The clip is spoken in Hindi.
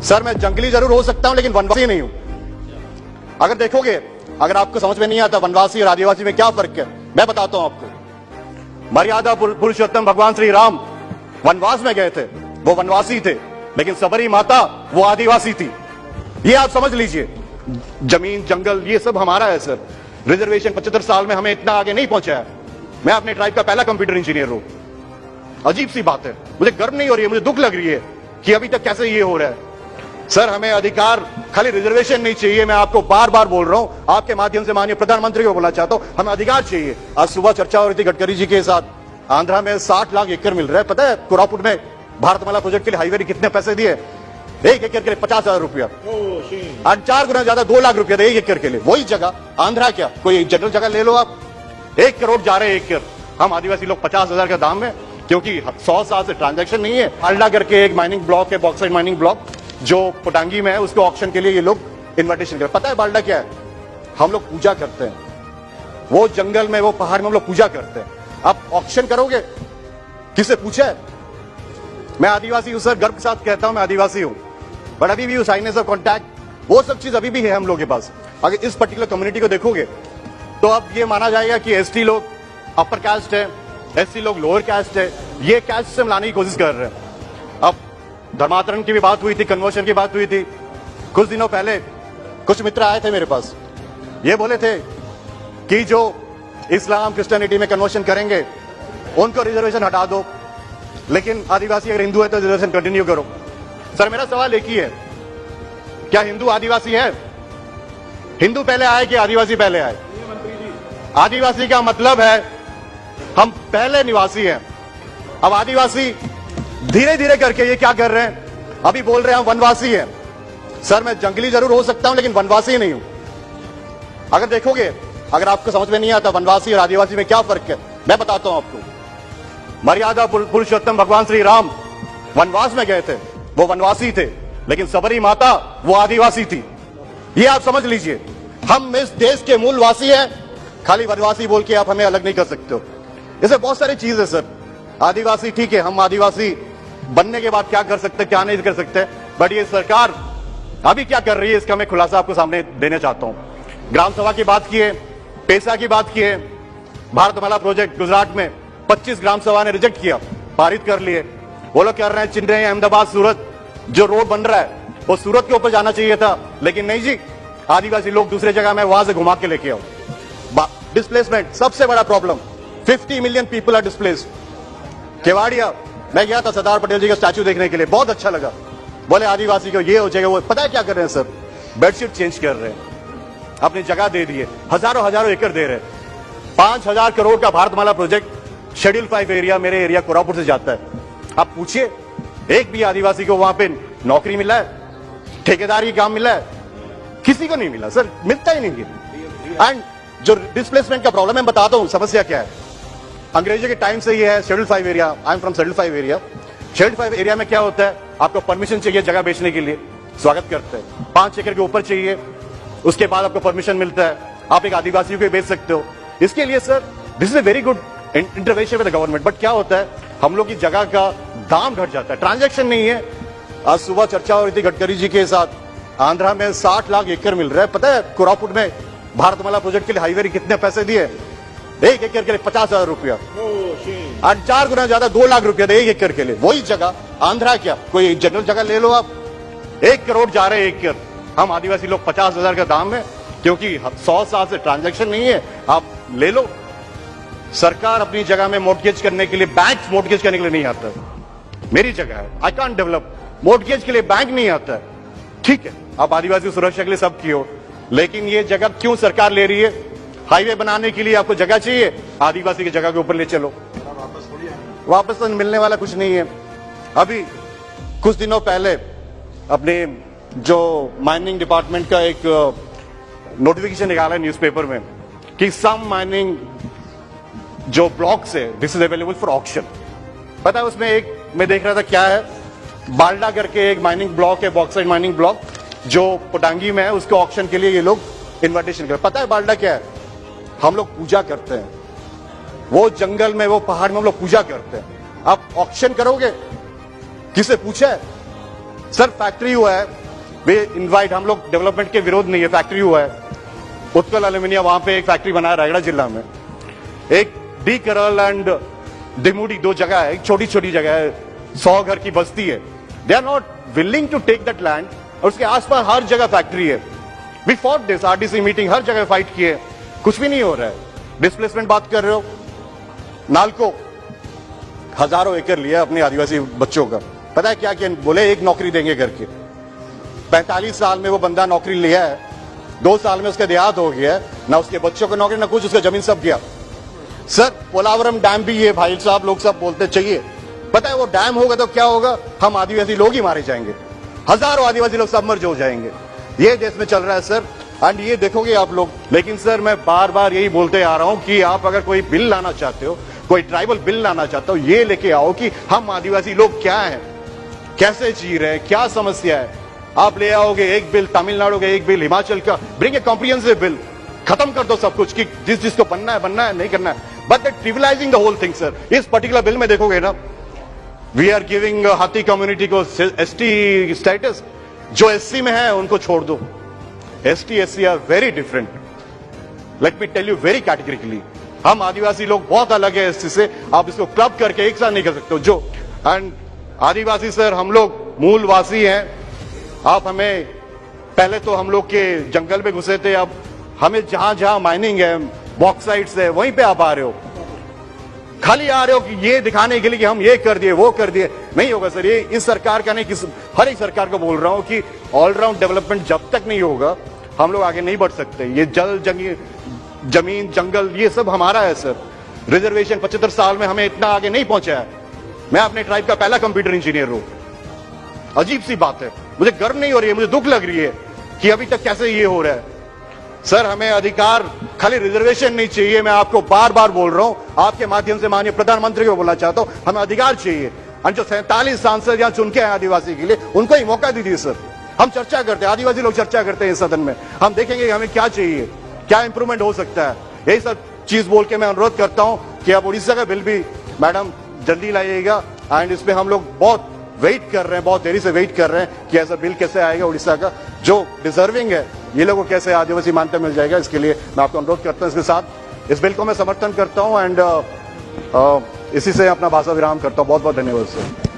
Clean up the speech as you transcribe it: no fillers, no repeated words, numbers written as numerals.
सर मैं जंगली जरूर हो सकता हूं लेकिन वनवासी नहीं हूं। अगर देखोगे, अगर आपको समझ में नहीं आता वनवासी और आदिवासी में क्या फर्क है, मैं बताता हूं आपको। मर्यादा पुरुषोत्तम भगवान श्री राम वनवास में गए थे, वो वनवासी थे, लेकिन सबरी माता वो आदिवासी थी। ये आप समझ लीजिए। जमीन जंगल ये सब हमारा है सर। रिजर्वेशन 75 साल में हमें इतना आगे नहीं पहुंचा है। मैं अपने ट्राइब का पहला कंप्यूटर इंजीनियर हूं। अजीब सी बात है, मुझे गर्व नहीं हो रही है, मुझे दुख लग रही है कि अभी तक कैसे ये हो रहा है। सर हमें अधिकार, खाली रिजर्वेशन नहीं चाहिए। मैं आपको बार बार बोल रहा हूं, आपके माध्यम से माननीय प्रधानमंत्री को बोलना चाहता हूं, हमें अधिकार चाहिए। आज सुबह चर्चा हो रही थी गडकरी जी के साथ, आंध्रा में 60 लाख एकड़ मिल रहा है। पता है कोरापुट में भारतमाला प्रोजेक्ट के लिए हाईवे ने कितने पैसे दिए? 1 एकड़ के लिए 50,000 रुपया, 4 गुना ज्यादा 2 लाख रुपया 1 एकड़ के लिए। वही जगह आंध्रा क्या, कोई जनरल जगह ले लो आप, 1 करोड़ जा रहे हैं एकड़। हम आदिवासी लोग 50,000 का दाम है, क्योंकि 100 साल से ट्रांजैक्शन नहीं है। पाल्डा करके एक माइनिंग ब्लॉक है, बॉक्साइट माइनिंग ब्लॉक जो पोटांगी में है, उसको ऑक्शन के लिए ये लोग इन्विटेशन कर। पता है बाल्डा क्या है? हम लोग पूजा करते हैं, वो जंगल में वो पहाड़ में हम लोग पूजा करते हैं। आप ऑक्शन करोगे, किससे पूछा है? मैं आदिवासी हूं सर, गर्व के साथ कहता हूं मैं आदिवासी हूं, बट अभी भी साइनेस ऑफ कॉन्टैक्ट वो सब चीज अभी भी है हम लोग के पास। अगर इस पर्टिकुलर कम्युनिटी को देखोगे तो अब ये माना जाएगा कि एसटी लोग अपर कास्ट है, एससी लोग लोअर कास्ट है। ये कास्ट सिस्टम लाने की कोशिश कर रहे हैं। अब धर्मांतरण की भी बात हुई थी, कन्वर्शन की बात हुई थी। कुछ दिनों पहले कुछ मित्र आए थे मेरे पास, ये बोले थे कि जो इस्लाम क्रिश्चियनिटी में कन्वर्शन करेंगे उनको रिजर्वेशन हटा दो, लेकिन आदिवासी अगर हिंदू है तो रिजर्वेशन कंटिन्यू करो। सर मेरा सवाल एक ही है, क्या हिंदू आदिवासी है? हिंदू पहले आए कि आदिवासी पहले आए? आदिवासी का मतलब है हम पहले निवासी हैं। अब आदिवासी धीरे धीरे करके ये क्या कर रहे हैं, अभी बोल रहे हैं हम वनवासी हैं। सर मैं जंगली जरूर हो सकता हूं लेकिन वनवासी नहीं हूं। अगर देखोगे, अगर आपको समझ में नहीं आता वनवासी और आदिवासी में क्या फर्क है, मैं बताता हूं आपको। मर्यादा पुरुषोत्तम भगवान श्री राम वनवास में गए थे, वो वनवासी थे, लेकिन सबरी माता वो आदिवासी थी। ये आप समझ लीजिए। हम इस देश के मूलवासी हैं, खाली वनवासी बोल के आप हमें अलग नहीं कर सकते हो। इसे बहुत सारी चीज है सर। आदिवासी ठीक है, हम आदिवासी बनने के बाद क्या कर सकते, क्या नहीं कर सकते, बट ये सरकार अभी क्या कर रही है इसका मैं खुलासा आपको सामने देना चाहता हूं। ग्राम सभा की बात की है, पेसा की बात की है। भारतमाला प्रोजेक्ट गुजरात में 25 ग्राम सभा ने रिजेक्ट किया, पारित कर लिए। वो लोग कर रहे हैं चेन्नई, अहमदाबाद, सूरत जो रोड बन रहा है वो सूरत के ऊपर जाना चाहिए था, लेकिन नहीं जी, आदिवासी लोग दूसरे जगह में वहां से घुमा के लेके आओ। डिस्प्लेसमेंट सबसे बड़ा problem, 50 million people are displaced. Kevadia मैं गया था सरदार पटेल जी का स्टैचू देखने के लिए, बहुत अच्छा लगा। बोले आदिवासी को ये हो जाएगा, वो पता है क्या कर रहे हैं सर? बेडशीट चेंज कर रहे हैं, अपनी जगह दे दिए, हजारों हजारों एकड़ दे रहे हैं। 5,000 करोड़ का भारतमाला प्रोजेक्ट शेड्यूल 5 एरिया, मेरे एरिया कोरापुट से जाता है। आप पूछिए एक भी आदिवासी को वहां पे नौकरी मिला है, ठेकेदारी काम मिला है? किसी को नहीं मिला सर, मिलता ही नहीं है। एंड जो डिस्प्लेसमेंट का प्रॉब्लम है बताता हूं समस्या क्या है। अंग्रेजों के टाइम से ये है schedule 5 area. I am from schedule 5 area. Schedule 5 area में क्या होता है, आपको परमिशन चाहिए जगह बेचने के लिए, स्वागत करते हैं। 5 एकड़ के ऊपर चाहिए, उसके बाद आपको परमिशन मिलता है, आप एक आदिवासी को बेच सकते हो। इसके लिए sir this is a very good intervention with the government. But क्या होता है, हम लोग की जगह का दाम घट जाता है, ट्रांजैक्शन नहीं है। आज सुबह चर्चा हो रही थी गडकरी जी के साथ, आंध्रा में 60 लाख एकड़ मिल रहा है। पता है कोरापुट में भारतमाला प्रोजेक्ट के लिए हाईवे ने कितने पैसे दिए? 1 एकड़ के लिए 50,000 रुपया, 4 गुना ज्यादा 2 लाख रुपया 1 एकड़ के लिए। वही जगह आंध्रा क्या, कोई जनरल जगह ले लो आप, 1 करोड़ जा रहे हैं एकड़। हम आदिवासी लोग 50,000 का दाम है, क्योंकि 100 साल से ट्रांजैक्शन नहीं है। आप ले लो। सरकार अपनी जगह में मोर्टगेज करने के लिए, बैंक मोर्टगेज करने के लिए नहीं आता है। मेरी जगह है, आई कांट डेवलप, मोर्टगेज के लिए बैंक नहीं आता है। ठीक है, आप आदिवासी सुरक्षा के लिए सब किए हो, लेकिन ये जगह क्यों सरकार ले रही है? हाईवे बनाने के लिए आपको जगह चाहिए, आदिवासी की जगह के ऊपर ले चलो। वापस तो मिलने वाला कुछ नहीं है। अभी कुछ दिनों पहले अपने जो माइनिंग डिपार्टमेंट का एक नोटिफिकेशन निकाला है न्यूज़पेपर में कि सम माइनिंग जो ब्लॉक्स है this is available for auction. पता है उसमें एक मैं देख रहा था क्या है, बाल्डा करके एक माइनिंग ब्लॉक है, बॉक्साइट माइनिंग ब्लॉक जो पोटांगी में है, उसके ऑक्शन के लिए ये लोग इन्विटेशन कर। पता है बाल्डा क्या है? हम लोग पूजा करते हैं, वो जंगल में वो पहाड़ में हम लोग पूजा करते हैं। आप ऑक्शन करोगे, किससे पूछा है? सर फैक्ट्री हुआ है, वे इनवाइट, हम लोग डेवलपमेंट के विरोध नहीं है, फैक्ट्री हुआ है, उत्कल एल्यूमिनियम वहां पे एक फैक्ट्री बनाया रायगढ़ जिला में, एक डी करल एंड दिमुडी 2 जगह है, एक छोटी छोटी जगह है, 100 घर की बस्ती है, they are not willing to take that land, और उसके आसपास हर जगह फैक्ट्री है। We fought this, RDC meeting, हर जगह फाइट किए, कुछ भी नहीं हो रहा है। डिस्प्लेसमेंट बात कर रहे हो, नालको हजारों एकड़ लिया अपने आदिवासी बच्चों का, पता है क्या बोले, एक नौकरी देंगे करके। 45 साल में वो बंदा नौकरी लिया है, 2 साल में उसका देहात हो गया है, ना उसके बच्चों को नौकरी, ना कुछ, उसका जमीन सब गया। सर पोलावरम डैम भी ये भाई साहब लोग सब बोलते चाहिए, पता है वो डैम होगा तो क्या होगा, हम आदिवासी लोग ही मारे जाएंगे, हजारों आदिवासी लोग सबमर्ज हो जाएंगे। ये देश में चल रहा है सर, एंड ये देखोगे आप लोग। लेकिन सर मैं बार बार यही बोलते आ रहा हूं कि आप अगर कोई बिल लाना चाहते हो, कोई ट्राइबल बिल लाना चाहते हो, ये लेके आओ कि हम आदिवासी लोग क्या हैं, कैसे जी रहे हैं, क्या समस्या है। आप ले आओगे एक बिल तमिलनाडु का, एक बिल हिमाचल का, ब्रिंग ए कॉम्प्रिहेंसिव बिल, खत्म कर दो सब कुछ कि जिस जिसको बनना है नहीं करना है, but that trivialising the whole thing sir. इस पर्टिकुलर बिल में देखोगे ना, we are giving Hattee community को एसटी स्टेटस, जो एससी में है उनको छोड़ दो। ST SC are very different, let me tell you very categorically, हम आदिवासी लोग बहुत अलग है एससी से, आप इसको क्लब करके एक साथ नहीं कर सकते हो जो। एंड आदिवासी सर हम लोग मूलवासी हैं, आप हमें, पहले तो हम लोग के जंगल में घुसे थे, अब हमें जहां जहां माइनिंग है, बॉक्साइट्स है, वहीं पे आप आ रहे हो, खाली आ रहे हो कि ये दिखाने के लिए कि हम ये कर दिए वो कर दिए। नहीं होगा सर, ये इस सरकार का नहीं, हर एक सरकार को बोल रहा हूं कि ऑलराउंड डेवलपमेंट जब तक नहीं होगा हम लोग आगे नहीं बढ़ सकते। ये जमीन जंगल ये सब हमारा है सर। रिजर्वेशन 75 साल में हमें इतना आगे नहीं पहुंचा है। मैं अपने ट्राइब का पहला कंप्यूटर इंजीनियर हूं। अजीब सी बात है, मुझे गर्व नहीं हो रही है, मुझे दुख लग रही है कि अभी तक कैसे ये हो रहा है। सर हमें अधिकार, खाली रिजर्वेशन नहीं चाहिए, मैं आपको बार बार बोल रहा हूं, आपके माध्यम से माननीय प्रधानमंत्री को बोलना चाहता हूं, हमें अधिकार चाहिए। और जो 47 सांसद यहां चुन के हैं आदिवासी के लिए, उनको ही मौका दीजिए सर। हम चर्चा करते हैं, आदिवासी लोग चर्चा करते हैं इस सदन में, हम देखेंगे हमें क्या चाहिए, क्या इंप्रूवमेंट हो सकता है। यही सब चीज बोल के मैं अनुरोध करता हूं कि अब उड़ीसा का बिल भी मैडम जल्दी लाइएगा। एंड इसमें हम लोग बहुत वेट कर रहे हैं, बहुत देरी से वेट कर रहे हैं कि ऐसा बिल कैसे आएगा उड़ीसा का, जो डिजर्विंग है, ये लोगों को कैसे आदिवासी मान्यता मिल जाएगा। इसके लिए मैं आपको अनुरोध करता हूं, इसके साथ इस बिल को मैं समर्थन करता हूं एंड इसी से अपना भाषा विराम करता हूं। बहुत बहुत धन्यवाद सर।